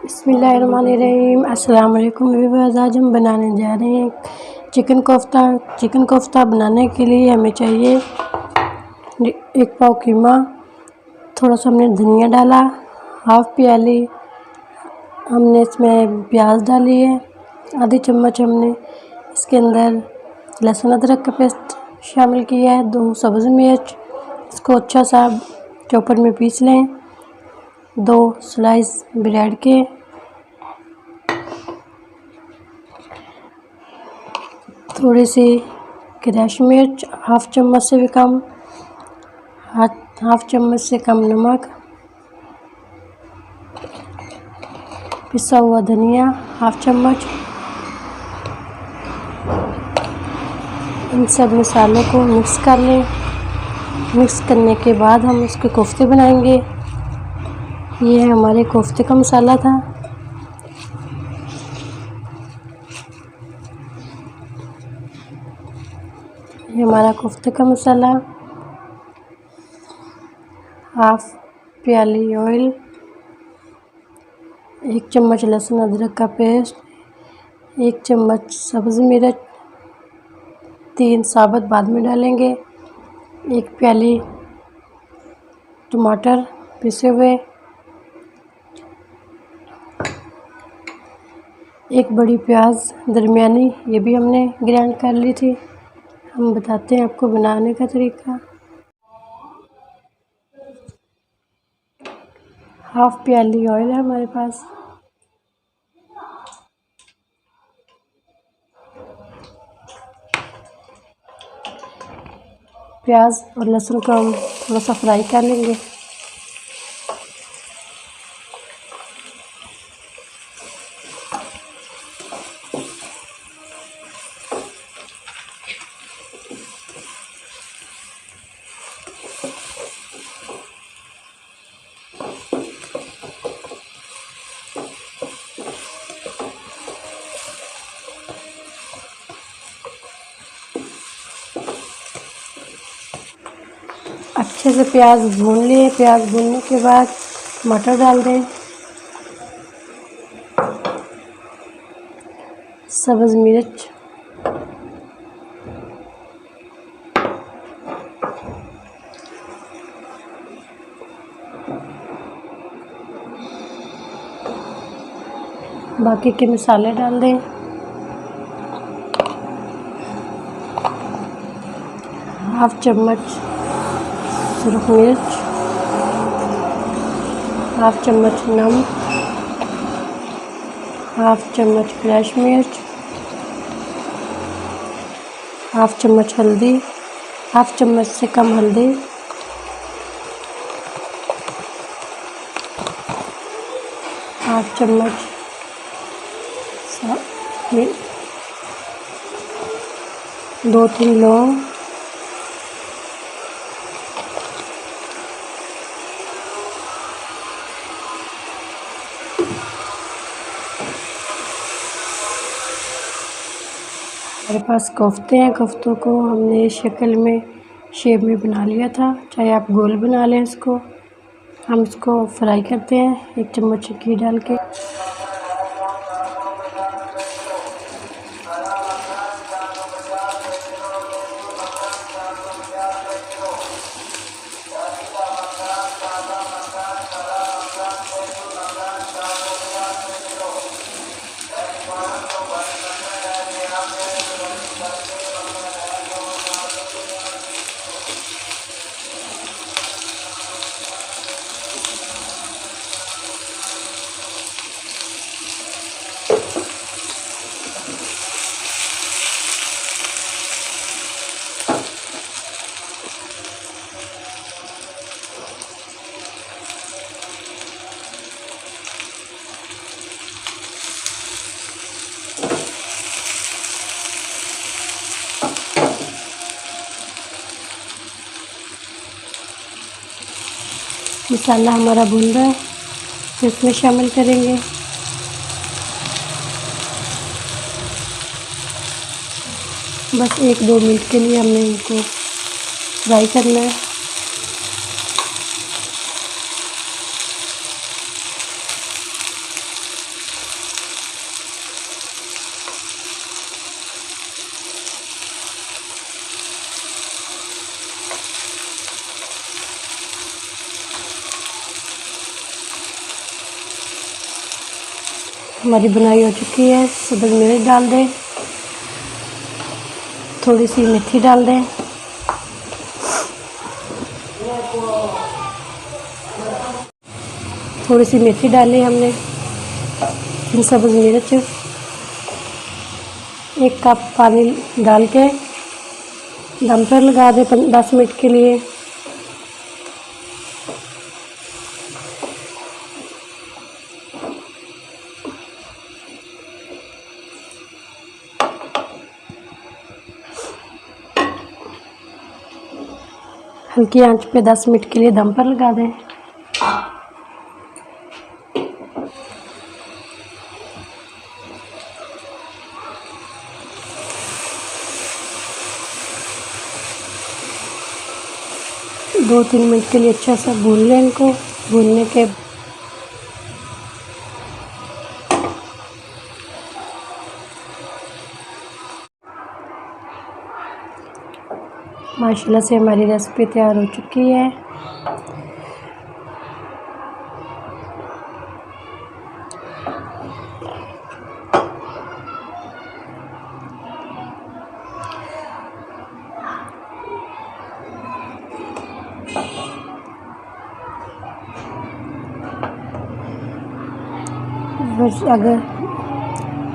बिस्मिल्लाहिर्रहमानिर्रहीम। अस्सलाम वालेकुम व्यूअर्स। आज हम बनाने जा रहे हैं चिकन कोफ्ता। चिकन कोफ्ता बनाने के लिए हमें चाहिए 1 पाव कीमा, थोड़ा सा हमने धनिया डाला, हाफ़ प्याली हमने इसमें प्याज डाली है, आधी चम्मच हमने इसके अंदर लहसुन अदरक का पेस्ट शामिल किया है, 2 सब्ज़ मिर्च, इसको अच्छा सा चॉपर में पीस लें, 2 स्लाइस ब्रेड के, थोड़ी सी क्रश मिर्च, हाफ़ चम्मच से भी कम, हाफ़ चम्मच से कम नमक, पिसा हुआ धनिया हाफ़ चम्मच। इन सब मसालों को मिक्स कर लें। मिक्स करने के बाद हम इसके कोफ्ते बनाएंगे। ये हमारे कोफ्ते का मसाला था। ये हमारा कोफ्ते का मसाला, हाफ़ प्याली ऑयल, 1 चम्मच लहसुन अदरक का पेस्ट, 1 चम्मच सब्ज़ मिर्च, 3 साबुत बाद में डालेंगे, 1 प्याली टमाटर पिसे हुए, 1 बड़ी प्याज दरमियानी, ये भी हमने ग्राइंड कर ली थी। हम बताते हैं आपको बनाने का तरीका। हाफ़ प्याली ऑयल है हमारे पास, प्याज और लहसुन को हम थोड़ा सा फ्राई कर लेंगे। अच्छे से प्याज भून लिए। प्याज भूनने के बाद मटर डाल दें, सब्ज़ मिर्च, बाकी के मसाले डाल दें, हाफ़ चम्मच सुरख मिर्च, हाफ़ चम्मच नमक, हाफ़ चम्मच क्रश मिर्च, हाफ़ चम्मच हल्दी, हाफ़ चम्मच से कम हल्दी, हाफ़ चम्मच 2-3 लौंग, हमारे पास कोफ्ते हैं। कोफ्तों को हमने इस शक्ल में शेप में बना लिया था, चाहे आप गोल बना लें इसको। हम इसको फ्राई करते हैं 1 चम्मच घी डाल के। मसाला हमारा भून रहा है, तो इसमें शामिल करेंगे बस 1-2 मिनट के लिए हमने इनको फ्राई करना है। हमारी बनाई हो चुकी है। सब्ज़ मिर्च डाल दें, थोड़ी सी मेथी डाल दें, थोड़ी सी मेथी डाली हमने, फिर सब्ज़ मिर्च, 1 कप पानी डाल के दम पर लगा दें 10 मिनट के लिए। हल्की आंच पे 10 मिनट के लिए दम पर लगा दें। दो 3 मिनट के लिए अच्छा सा भून लें इनको। भूनने के माशाल्लाह से हमारी रेसिपी तैयार हो चुकी है।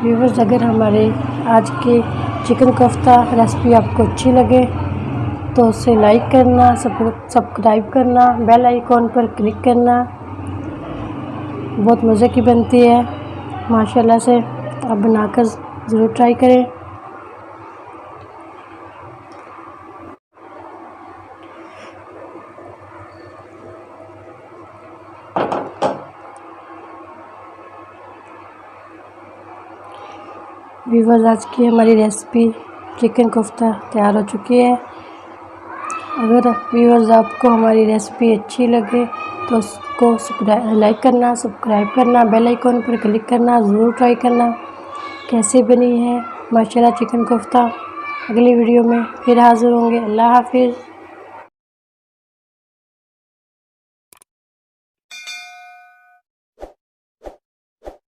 व्यूअर्स अगर हमारे आज के चिकन कोफ्ता रेसिपी आपको अच्छी लगे तो उसे लाइक करना, सब्सक्राइब करना, बेल आइकॉन पर क्लिक करना। बहुत मज़े की बनती है माशाल्लाह से, आप बनाकर ज़रूर ट्राई करें। व्यूअर्स आज की हमारी रेसिपी चिकन कोफ्ता तैयार हो चुकी है। अगर व्यूअर्स आपको हमारी रेसिपी अच्छी लगे तो उसको लाइक करना, सब्सक्राइब करना, बेल आइकॉन पर क्लिक करना, ज़रूर ट्राई करना। कैसे बनी है माशाल्लाह चिकन कोफ्ता। अगली वीडियो में फिर हाज़िर होंगे। अल्लाह हाफिज़।